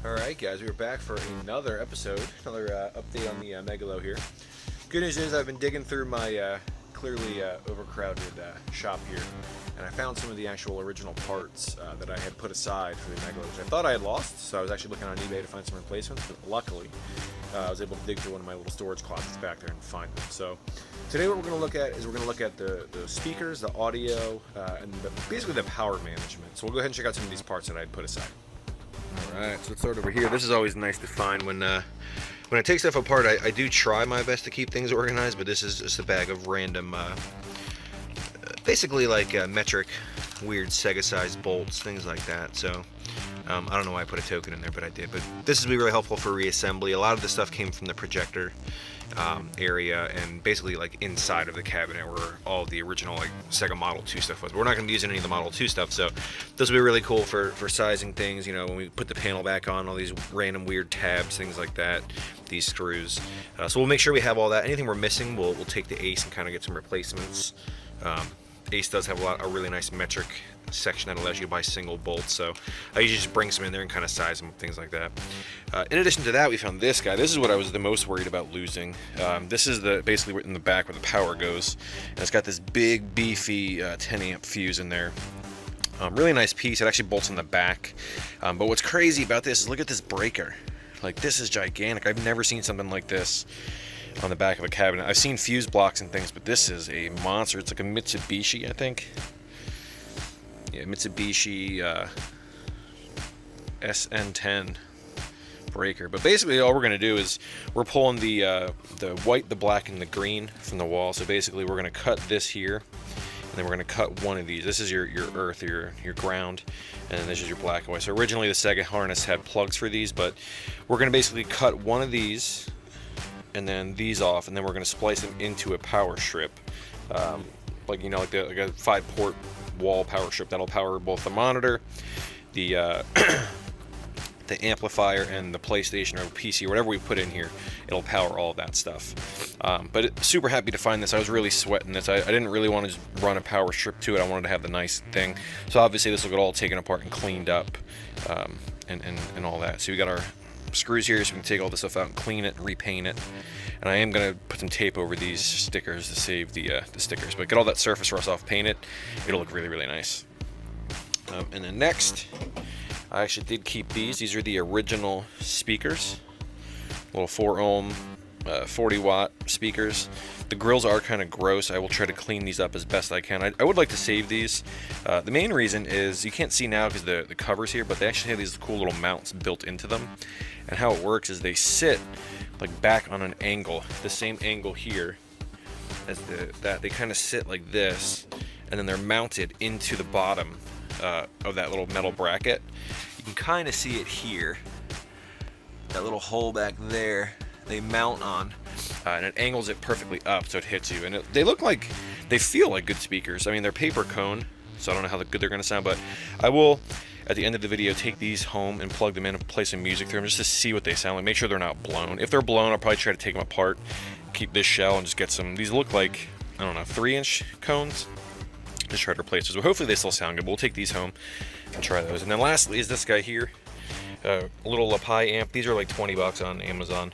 Alright guys, we're back for another episode, another update on the Megalo here. Good news is I've been digging through my clearly overcrowded shop here, and I found some of the actual original parts that I had put aside for the Megalo, which I thought I had lost, so I was actually looking on eBay to find some replacements, but luckily I was able to dig through one of my little storage closets back there and find them. So today what we're going to look at is we're going to look at the speakers, the audio, and basically the power management. So we'll go ahead and check out some of these parts that I had put aside. Alright, so let's start over here. This is always nice to find when I take stuff apart. I do try my best to keep things organized, but this is just a bag of random, basically like metric, weird Sega-sized bolts, things like that. So I don't know why I put a token in there, but I did. But this will be really helpful for reassembly. A lot of the stuff came from the projector area and basically like inside of the cabinet where all the original like Sega Model 2 stuff was. But we're not going to be using any of the Model 2 stuff, so this will be really cool for sizing things. You know, when we put the panel back on, all these random weird tabs, things like that, these screws. So we'll make sure we have all that. Anything we're missing, we'll take the Ace and kind of get some replacements. Ace does have a really nice metric section that allows you to buy single bolts, so I usually just bring some in there and kind of size them, things like that. In addition to that, we found this guy. This is what I was the most worried about losing. This is basically in the back where the power goes, and it's got this big beefy 10 amp fuse in there. Really nice piece. It actually bolts in the back, but what's crazy about this is look at this breaker. Like, this is gigantic. I've never seen something like this on the back of a cabinet. I've seen fuse blocks and things, but this is a monster. It's like a Mitsubishi, I think. Yeah, Mitsubishi SN10 breaker. But basically all we're going to do is we're pulling the white, the black, and the green from the wall. So basically we're going to cut this here, and then we're going to cut one of these. This is your earth, your ground, and then this is your black and white. So originally the Sega harness had plugs for these, but we're going to basically cut one of these and then these off, and then we're going to splice them into a power strip, like, you know, like a 5-port wall power strip that'll power both the monitor, the the amplifier, and the PlayStation or PC or whatever we put in here. It'll power all of that stuff. But super happy to find this. I was really sweating this. I didn't really want to just run a power strip to it. I wanted to have the nice thing. So obviously this will get all taken apart and cleaned up, and all that. So we got our screws here, so we can take all this stuff out and clean it, repaint it. And I am going to put some tape over these stickers to save the stickers, but get all that surface rust off, paint it. It'll look really, really nice. And then next, I actually did keep these. These are the original speakers, little 4 ohm, 40 watt speakers. The grills are kind of gross. I will try to clean these up as best I can. I would like to save these. The main reason is you can't see now because the cover's here, but they actually have these cool little mounts built into them. And how it works is they sit like back on an angle, the same angle here as that. They kind of sit like this, and then they're mounted into the bottom of that little metal bracket. You can kind of see it here, that little hole back there. They mount on, and it angles it perfectly up so it hits you. And they feel like good speakers. I mean, they're paper cone, so I don't know how good they're going to sound, but I will, at the end of the video, take these home and plug them in and play some music through them just to see what they sound like. Make sure they're not blown. If they're blown, I'll probably try to take them apart, keep this shell, and just get some. These look like, I don't know, 3-inch cones. Just try to replace those. But hopefully they still sound good. We'll take these home and try those. And then lastly is this guy here, a little Lapai amp. These are like 20 bucks on Amazon.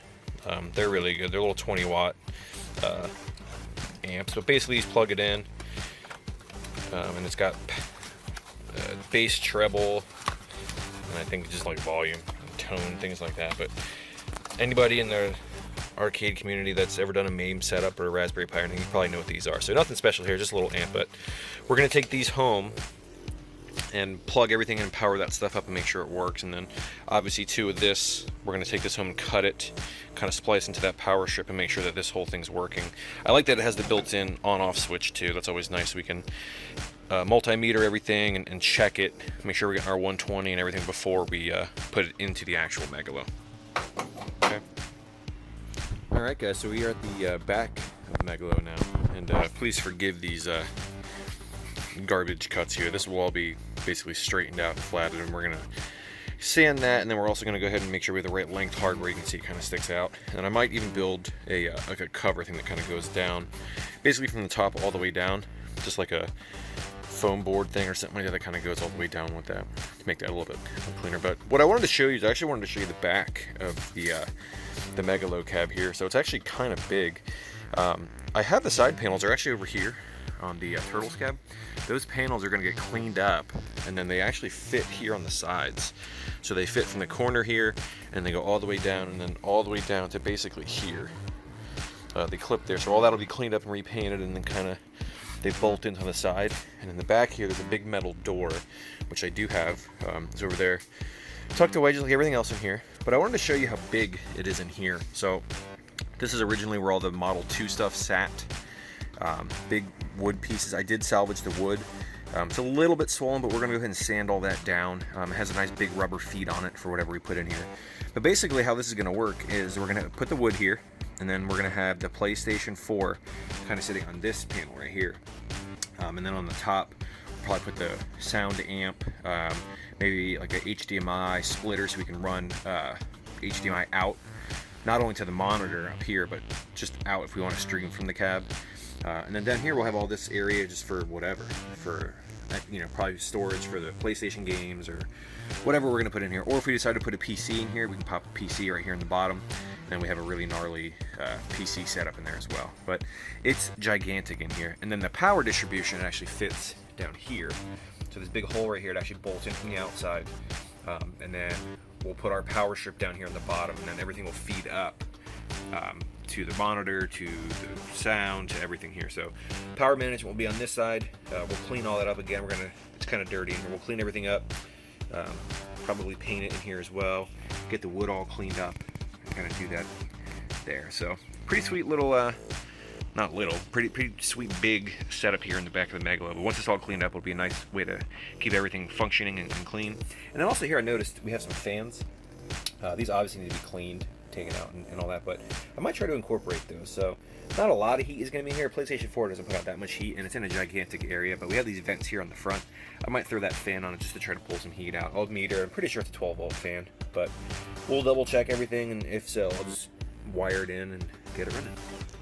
They're really good. They're little 20 watt amps. But basically, you just plug it in, and it's got bass, treble, and I think just like volume, and tone, things like that. But anybody in the arcade community that's ever done a MAME setup or a Raspberry Pi or anything, you probably know what these are. So nothing special here, just a little amp. But we're gonna take these home and plug everything in and power that stuff up and make sure it works. And then obviously too with this, we're going to take this home and cut it, kind of splice into that power strip and make sure that this whole thing's working. I like that it has the built-in on-off switch too. That's always nice. We can multimeter everything and check it, make sure we get our 120 and everything before we put it into the actual Megalo. Okay. Alright guys, so we are at the back of Megalo now, and please forgive these garbage cuts here. This will all be basically straightened out and flattened, and we're gonna sand that, and then we're also gonna go ahead and make sure we have the right length hardware. You can see it kind of sticks out, and I might even build a like a cover thing that kind of goes down, basically from the top all the way down, just like a foam board thing or something like that that kind of goes all the way down with that to make that a little bit cleaner. But what I wanted to show you is I actually wanted to show you the back of the Megalo cab here. So it's actually kind of big. I have the side panels are actually over here on the Turtles cab. Those panels are going to get cleaned up, and then they actually fit here on the sides. So they fit from the corner here, and they go all the way down, and then all the way down to basically here. They clip there, so all that'll be cleaned up and repainted, and then kind of they bolt into the side. And in the back here, there's a big metal door, which I do have. It's over there, tucked away just like everything else in here. But I wanted to show you how big it is in here. So this is originally where all the Model 2 stuff sat. Big wood pieces. I did salvage the wood. It's a little bit swollen, but we're going to go ahead and sand all that down. It has a nice big rubber feet on it for whatever we put in here. But basically how this is going to work is we're going to put the wood here, and then we're going to have the PlayStation 4 kind of sitting on this panel right here. And then on the top, we'll probably put the sound amp, maybe like a HDMI splitter so we can run HDMI out, not only to the monitor up here, but just out if we want to stream from the cab. And then down here we'll have all this area just for whatever, for probably storage for the PlayStation games or whatever we're going to put in here. Or if we decide to put a PC in here, we can pop a PC right here in the bottom, and then we have a really gnarly PC setup in there as well. But it's gigantic in here. And then the power distribution actually fits down here. So this big hole right here, it actually bolts in from the outside. And then we'll put our power strip down here on the bottom, and then everything will feed up to the monitor, to the sound, to everything here. So power management will be on this side. We'll clean all that up again. It's kind of dirty in here. We'll clean everything up. Probably paint it in here as well. Get the wood all cleaned up and kind of do that there. So pretty sweet little, not little, pretty sweet big setup here in the back of the Megalo. But once it's all cleaned up, it'll be a nice way to keep everything functioning and clean. And then also here I noticed we have some fans. These obviously need to be cleaned, taken out and all that, but I might try to incorporate those. So not a lot of heat is going to be in here. PlayStation 4 doesn't put out that much heat, and it's in a gigantic area, but we have these vents here on the front. I might throw that fan on it just to try to pull some heat out. Old meter, I'm pretty sure it's a 12-volt fan, but we'll double check everything, and if so, I'll just wire it in and get it running.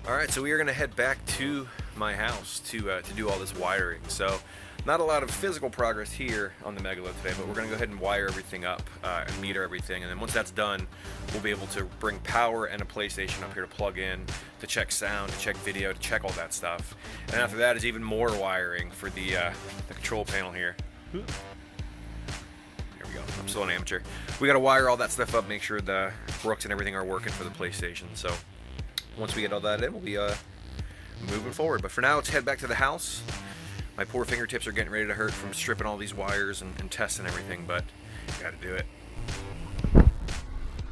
Alright, so we are going to head back to my house to do all this wiring. So not a lot of physical progress here on the Megalo today, but we're going to go ahead and wire everything up and meter everything. And then once that's done, we'll be able to bring power and a PlayStation up here to plug in, to check sound, to check video, to check all that stuff. And after that is even more wiring for the control panel here. There we go. I'm still an amateur. We got to wire all that stuff up, make sure the Brooks and everything are working for the PlayStation. So once we get all that in, we'll be moving forward. But for now, let's head back to the house. My poor fingertips are getting ready to hurt from stripping all these wires and testing everything, but gotta do it.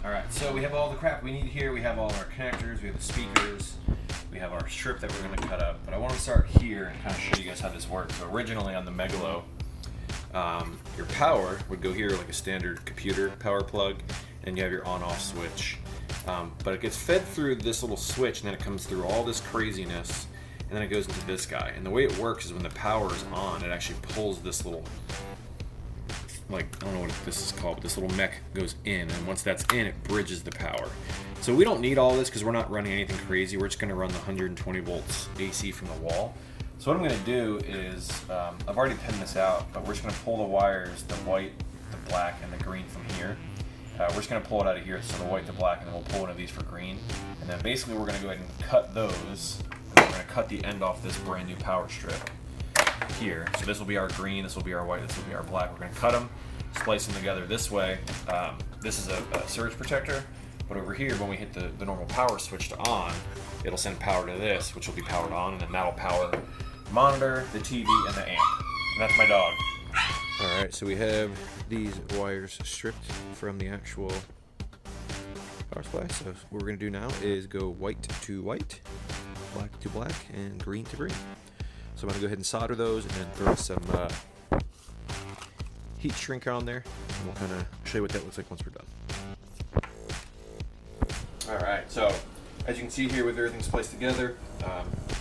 Alright, so we have all the crap we need here. We have all our connectors, we have the speakers, we have our strip that we're going to cut up. But I want to start here and kind of show you guys how this works. So originally on the Megalo, your power would go here like a standard computer power plug, and you have your on-off switch. But it gets fed through this little switch, and then it comes through all this craziness, and then it goes into this guy. And the way it works is when the power is on, it actually pulls this little, like, I don't know what this is called, but this little mech goes in, and once that's in, it bridges the power. So we don't need all this because we're not running anything crazy. We're just going to run the 120 volts AC from the wall. So what I'm going to do is, I've already pinned this out, but we're just going to pull the wires, the white, the black, and the green from here. We're just going to pull it out of here, so the white, the black, and then we'll pull one of these for green. And then basically we're going to go ahead and cut those, and then we're going to cut the end off this brand new power strip here. So this will be our green, this will be our white, this will be our black. We're going to cut them, splice them together this way. This is a surge protector, but over here when we hit the normal power switch to on, it'll send power to this, which will be powered on, and then that'll power the monitor, the TV, and the amp. And that's my dog. Alright, so we have these wires stripped from the actual power supply. So what we're going to do now is go white to white, black to black, and green to green. So I'm going to go ahead and solder those and then throw some heat shrink on there, and we'll kind of show you what that looks like once we're done. Alright, so as you can see here with everything spliced together,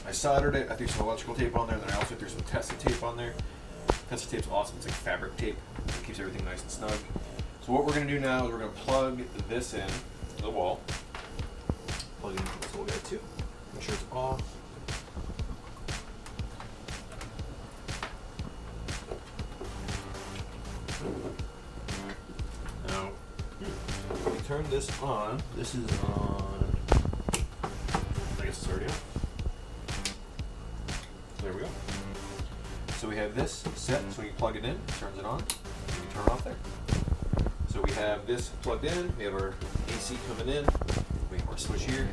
I soldered it, I threw some electrical tape on there, then I also threw some Tessa tape on there. Tessa tape's awesome, it's like fabric tape, it keeps everything nice and snug. So what we're going to do now is we're going to plug this in to the wall. Plug it into this little guy too, make sure it's off. turn this on. This is on. I guess it's already on. There we go. So we have this set, so when you plug it in, it turns it on, and you turn it off there. So we have this plugged in, we have our AC coming in, we have our switch here.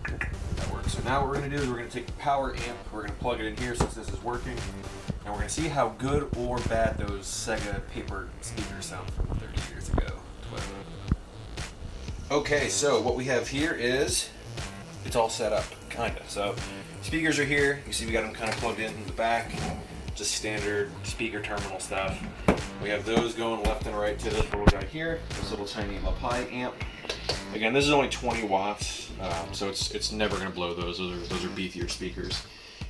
That works. So now what we're going to do is we're going to take the power amp, we're going to plug it in here since this is working, and we're going to see how good or bad those Sega paper speakers sound from 30 years ago. Okay, so what we have here is, it's all set up, kind of. So speakers are here. You see we got them kind of plugged in the back, just standard speaker terminal stuff. We have those going left and right to this little guy here, this little tiny lapel amp. Again, this is only 20 watts, so it's never going to blow those. Those are beefier speakers.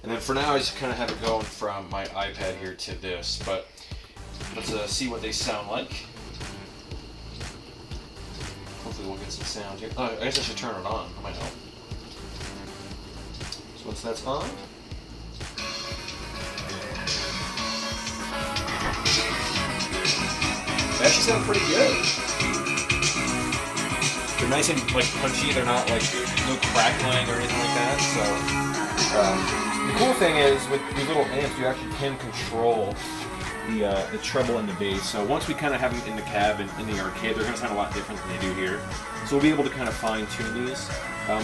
And then for now, I just kind of have it going from my iPad here to this. But let's see what they sound like. Hopefully we'll get some sound here. Oh, I guess I should turn it on. That might help. So once that's on, they actually sound pretty good. They're nice and like punchy. They're not like no crackling or anything like that. So the cool thing is with these little amps, you actually can control the treble and the bass. So once we kind of have them in the cab and in the arcade, they're going to sound a lot different than they do here. So we'll be able to kind of fine tune these.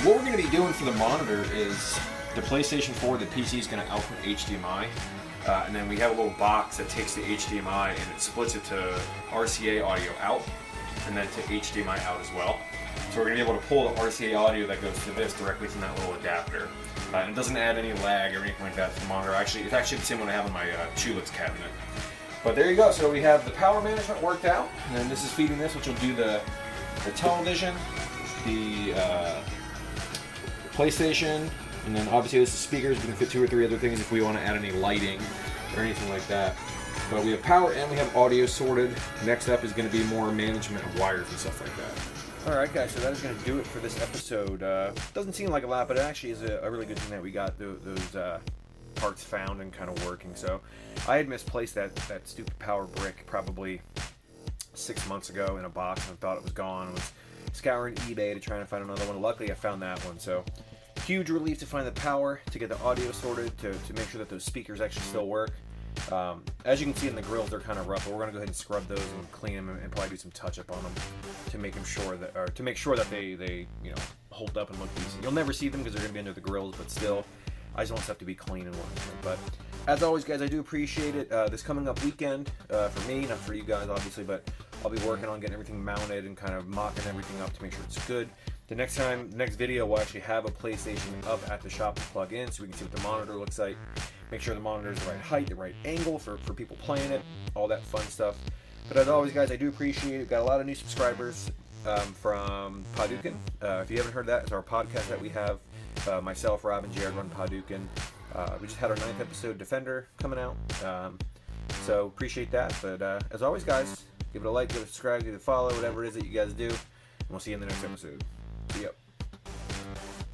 What we're going to be doing for the monitor is the PlayStation 4, the PC is going to output HDMI. And then we have a little box that takes the HDMI and it splits it to RCA audio out and then to HDMI out as well. So we're going to be able to pull the RCA audio that goes to this directly from that little adapter. And it doesn't add any lag or anything like that to the monitor. It's actually the same one I have in my Chulitz cabinet. But there you go. So we have the power management worked out. And then this is feeding this, which will do the television, the PlayStation, and then obviously this is speakers. We can fit 2 or 3 other things if we want to add any lighting or anything like that. But we have power and we have audio sorted. Next up is going to be more management of wires and stuff like that. Alright guys, so that is going to do it for this episode. Doesn't seem like a lot, but it actually is a really good thing that we got those parts found and kind of working. So I had misplaced that stupid power brick probably 6 months ago in a box and thought it was gone. I was scouring eBay to try and find another one. Luckily I found that one. So huge relief to find the power, to get the audio sorted, to make sure that those speakers actually still work. As you can see in the grills, they're kind of rough, but we're going to go ahead and scrub those and clean them and probably do some touch-up on them to make them sure that they hold up and look decent. You'll never see them because they're going to be under the grills, but still, I just want stuff to be clean and whatnot. But as always, guys, I do appreciate it. This coming up weekend, for me, not for you guys, obviously, but I'll be working on getting everything mounted and kind of mocking everything up to make sure it's good. The next video, we'll actually have a PlayStation up at the shop to plug in so we can see what the monitor looks like. Make sure the monitor is the right height, the right angle for people playing it, all that fun stuff. But as always, guys, I do appreciate it. We've got a lot of new subscribers from Paducah. If you haven't heard that, it's our podcast that we have. Myself, Rob, and Jared run Paducah. We just had our 9th episode, Defender, coming out. So appreciate that. But as always, guys, give it a like, give it a subscribe, give it a follow, whatever it is that you guys do. And we'll see you in the next episode. See ya.